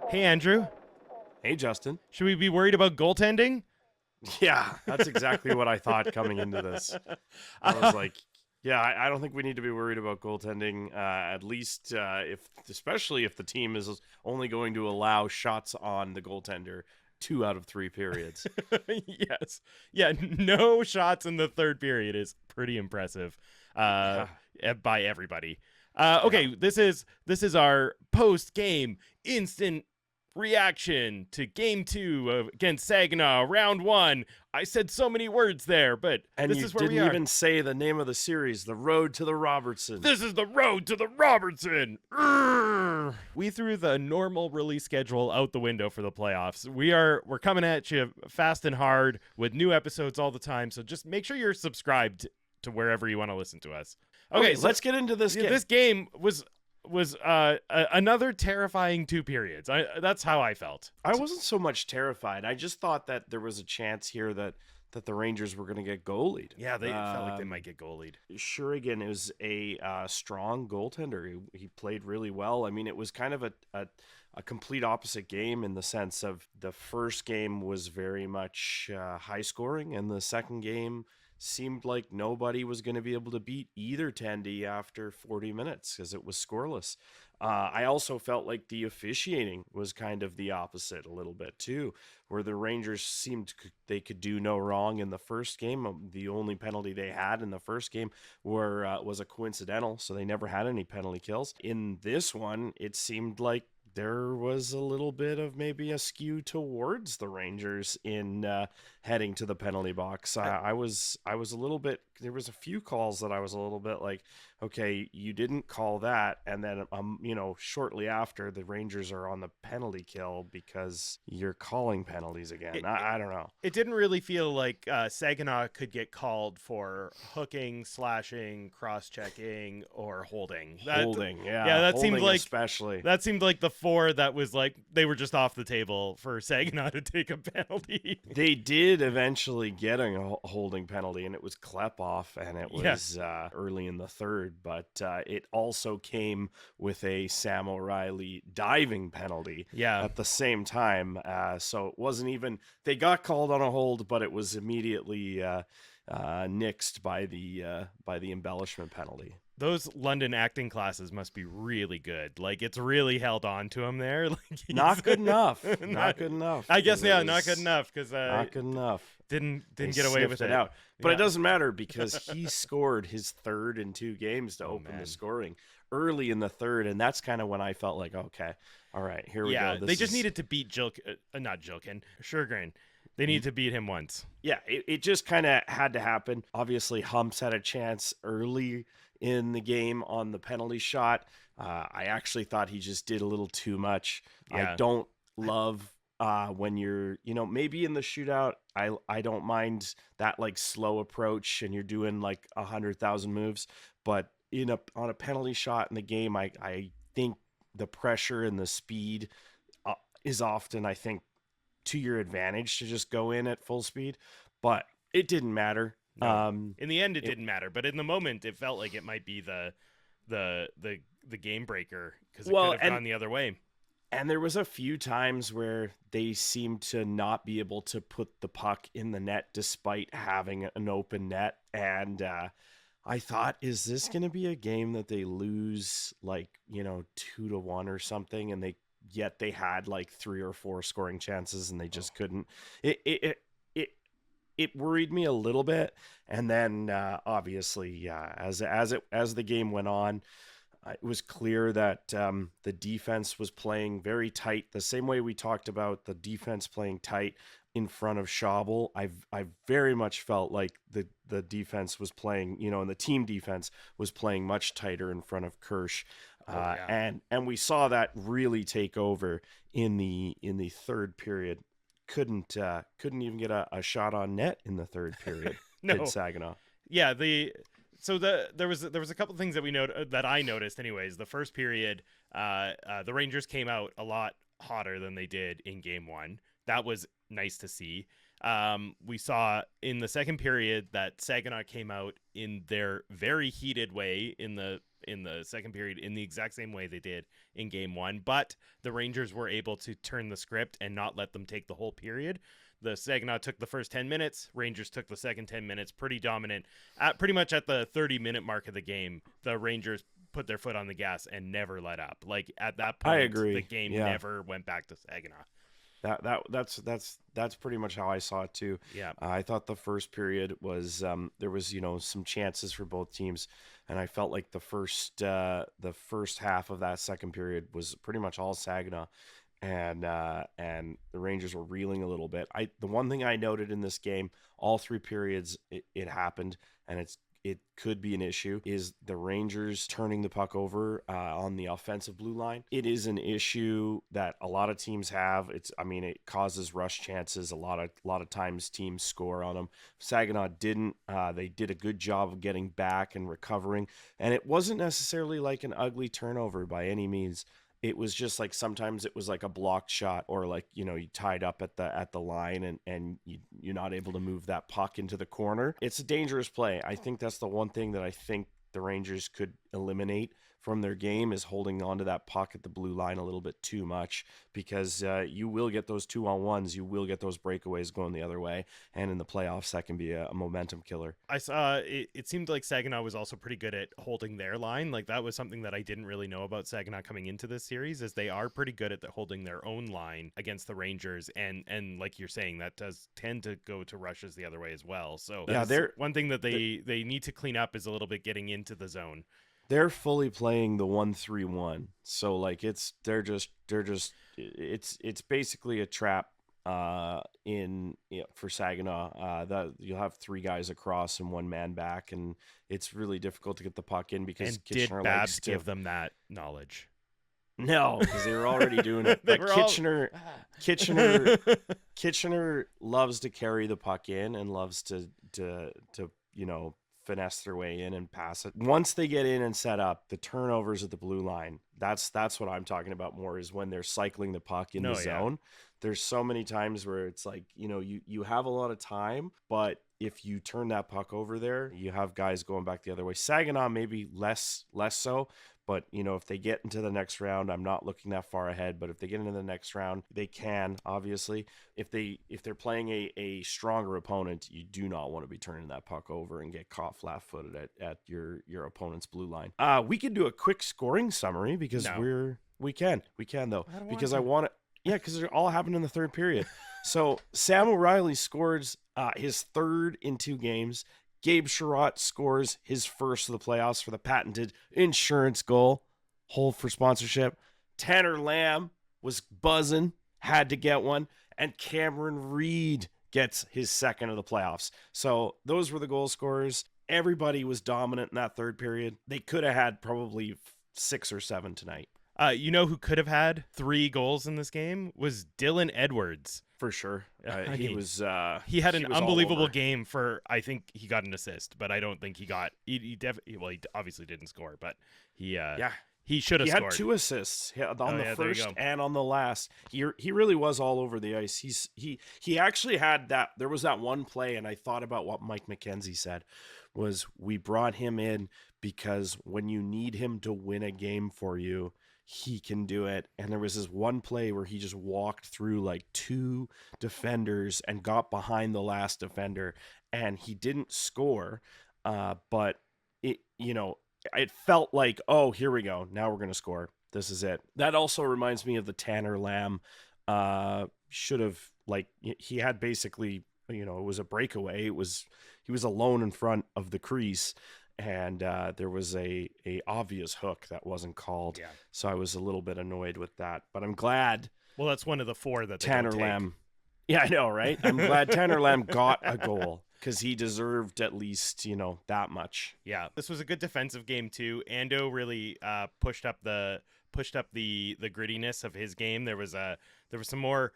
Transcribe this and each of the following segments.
Hey, Andrew. Hey, Justin. Should we be worried about goaltending? Yeah, that's exactly what I thought coming into this. I was like, yeah, I don't think we need to be worried about goaltending. At least especially if the team is only going to allow shots on the goaltender 2 out of 3 periods. Yes. Yeah, no shots in the third period is pretty impressive by everybody. Okay, this is our post-game instant reaction to Game 2 against Saginaw, Round 1. I said so many words there, but And this you is where we didn't are. even say the name of the series, The Road to the Robertson. This is the road to the Robertson. Urgh. We threw the normal release schedule out the window for the playoffs. We're coming at you fast and hard with new episodes all the time. So just make sure you're subscribed to wherever you want to listen to us. Okay, So let's get into this game. This game was another terrifying 2 periods. That's how I felt. I wasn't so much terrified. I just thought that there was a chance here that the Rangers were going to get goalied. Yeah, they felt like they might get goalied. Shurigan is a strong goaltender. He played really well. I mean, it was kind of a complete opposite game in the sense of the first game was very much high scoring, and the second game seemed like nobody was going to be able to beat either Tandy after 40 minutes because it was scoreless. I also felt like the officiating was kind of the opposite a little bit too, where the Rangers seemed they could do no wrong in the first game. The only penalty they had in the first game was a coincidental, so they never had any penalty kills. In this one, it seemed like there was a little bit of maybe a skew towards the Rangers in heading to the penalty box. I was a little bit. There was a few calls that I was a little bit like, okay, you didn't call that, and then shortly after the Rangers are on the penalty kill because you're calling penalties again. I don't know. It didn't really feel like Saginaw could get called for hooking, slashing, cross-checking, or holding. Holding, yeah. Yeah, that holding seemed like especially. That seemed like the 4 that was like they were just off the table for Saginaw to take a penalty. They did eventually get a holding penalty, and it was Klepoff, and it was early in the third, but it also came with a Sam O'Reilly diving penalty at the same time. So it wasn't even, they got called on a hold, but it was immediately nixed by the embellishment penalty. Those London acting classes must be really good. Like, it's really held on to him there. Like, not good enough. Not good enough. I guess, not good enough because not good enough. Didn't get away with it out. But it doesn't matter because he scored his therd in 2 games to open the scoring early in the third, and that's kind of when I felt like, okay, all right, here we go. They just needed to beat Shergren. They needed to beat him once. Yeah, it just kind of had to happen. Obviously, Humps had a chance early in the game on the penalty shot. I actually thought he just did a little too much. I don't love when you're, maybe in the shootout, I don't mind that like slow approach and you're doing like 100,000 moves, but on a penalty shot in the game, I think the pressure and the speed is often, I think, to your advantage to just go in at full speed, but it didn't matter. No. In the end, it didn't matter, but in the moment, it felt like it might be the game breaker because it could have gone the other way. And there was a few times where they seemed to not be able to put the puck in the net despite having an open net. And I thought, is this going to be a game that they lose 2-1 or something? And yet they had like 3 or 4 scoring chances and they just couldn't. It worried me a little bit. And then obviously, as the game went on, it was clear that the defense was playing very tight, the same way we talked about the defense playing tight in front of Schabel. I very much felt like the defense was playing, and the team defense was playing much tighter in front of Kirsch. And we saw that really take over in the third period. Couldn't even get a shot on net in the third period. No. At Saginaw. Yeah, there was a couple of things that I noticed. Anyways, the first period, the Rangers came out a lot hotter than they did in Game 1. That was nice to see. We saw in the second period that Saginaw came out in their very heated way in the in the second period in the exact same way they did in game one, but the Rangers were able to turn the script and not let them take the whole period. The Saginaw took the first 10 minutes. Rangers took the second 10 minutes, pretty dominant. Pretty much at the 30-minute mark of the game, the Rangers put their foot on the gas and never let up. Like, at that point, I agree. The game never went back to Saginaw. That's pretty much how I saw it too. Yeah. I thought the first period was there was some chances for both teams, and I felt like the first half of that second period was pretty much all Saginaw, and the Rangers were reeling a little bit. The one thing I noted in this game, all three periods it happened, and it could be an issue, is the Rangers turning the puck over on the offensive blue line. It is an issue that a lot of teams have. It causes rush chances. A lot of times teams score on them. Saginaw didn't. They did a good job of getting back and recovering, and it wasn't necessarily like an ugly turnover by any means. It was just like sometimes it was like a blocked shot, or like, you tied up at the line and you're not able to move that puck into the corner. It's a dangerous play. I think that's the one thing that I think the Rangers could eliminate from their game, is holding on to that puck at the blue line a little bit too much, because you will get those 2-on-1s, you will get those breakaways going the other way, and in the playoffs that can be a momentum killer. I saw it seemed like Saginaw was also pretty good at holding their line. Like, that was something that I didn't really know about Saginaw coming into this series, is they are pretty good at holding their own line against the Rangers, and like you're saying, that does tend to go to rushes the other way as well. So they're one thing that they need to clean up is a little bit getting into the zone. They're fully playing the 1-3-1, so like it's basically a trap for Saginaw. That you'll have three guys across and one man back, and it's really difficult to get the puck in because and Kitchener did Babs likes to give them that knowledge? No, because they were already doing it. They But were Kitchener loves to carry the puck in and loves to finesse their way in and pass it. Once they get in and set up, the turnovers at the blue line, that's what I'm talking about more, is when they're cycling the puck in the zone. There's so many times where it's like, you have a lot of time, but if you turn that puck over there, you have guys going back the other way. Saginaw maybe less so, but if they get into the next round, I'm not looking that far ahead, but if they get into the next round, they can, obviously. If they're playing a stronger opponent, you do not want to be turning that puck over and get caught flat-footed at your opponent's blue line. We can do a quick scoring summary because we can though, because I want to. Yeah, because it all happened in the third period. So Sam O'Reilly scores his third in 2 games. Gabe Chiarot scores his first of the playoffs for the patented insurance goal. Hold for sponsorship. Tanner Lam was buzzing, had to get one. And Cameron Reid gets his second of the playoffs. So those were the goal scorers. Everybody was dominant in that third period. They could have had probably 6 or 7 tonight. Who could have had 3 goals in this game was Dylan Edwards. For sure. He had an unbelievable game for, I think he got an assist, but I don't think he obviously didn't score, but he should have scored. He had 2 assists on the first and on the last. He really was all over the ice. He actually had that. There was that one play, and I thought about what Mike McKenzie said, was we brought him in because when you need him to win a game for you, he can do it. And there was this one play where he just walked through like 2 defenders and got behind the last defender, and he didn't score. But it felt like, oh, here we go. Now we're going to score. This is it. That also reminds me of the Tanner Lam. He had basically, it was a breakaway. He was alone in front of the crease. And there was a obvious hook that wasn't called. Yeah. So I was a little bit annoyed with that. But I'm glad. Well, that's one of the 4 that Tanner Lam. Yeah, I know, right? I'm glad Tanner Lam got a goal, because he deserved at least, that much. Yeah, this was a good defensive game too. Ando really pushed up the grittiness of his game. There was some more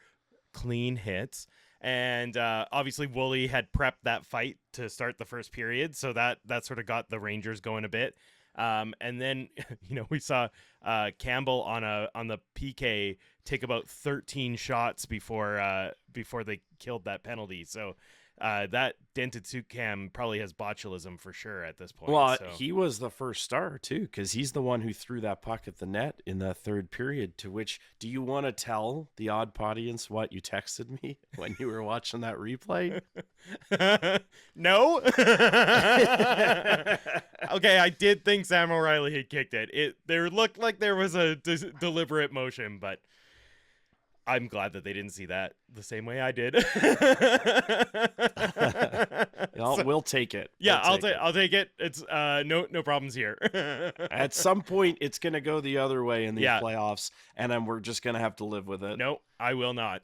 clean hits. And obviously Woolley had prepped that fight to start the first period, so that sort of got the Rangers going a bit. And then we saw Campbell on the PK take about 13 shots before they killed that penalty. So that dented suit cam probably has botulism for sure at this point. Well, so. he was the first star too, because he's the one who threw that puck at the net in the third period. To which, do you want to tell the AudPod audience what you texted me when you were watching that replay? No. Okay, I did think Sam O'Reilly had kicked it. There looked like there was a deliberate motion, but I'm glad that they didn't see that the same way I did. We'll take it. Yeah, I'll take it. It's no problems here. At some point, it's gonna go the other way in the playoffs, and we're just gonna have to live with it. No, I will not.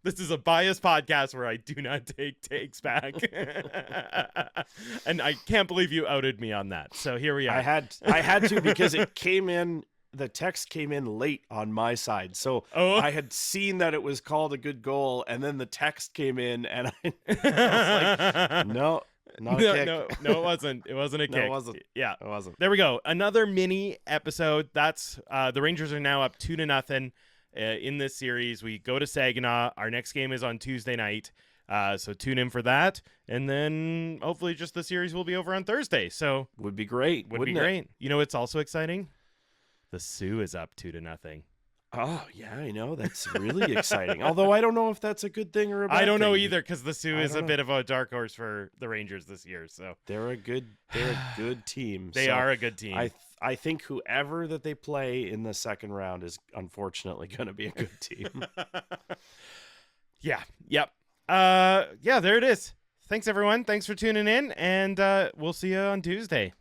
This is a biased podcast where I do not take takes back. And I can't believe you outed me on that. So here we are. I had to, because it came in. The text came in late on my side, so I had seen that it was called a good goal, and then the text came in, and I was like, no, not a kick. No, it wasn't. It wasn't a kick. No, it wasn't. Yeah, it wasn't. There we go. Another mini episode. That's the Rangers are now up 2-0 in this series. We go to Saginaw. Our next game is on Tuesday night. So tune in for that, and then hopefully just the series will be over on Thursday. So would be great. Would be great. You know, it's also exciting. The Sioux is up 2-0. Oh, yeah, I know. That's really exciting. Although I don't know if that's a good thing or a bad thing. I don't know either, because the Sioux is a bit of a dark horse for the Rangers this year. So they're a good team. They are a good team. I think whoever that they play in the second round is unfortunately going to be a good team. Yeah. Yep. Yeah, there it is. Thanks, everyone. Thanks for tuning in, and we'll see you on Tuesday.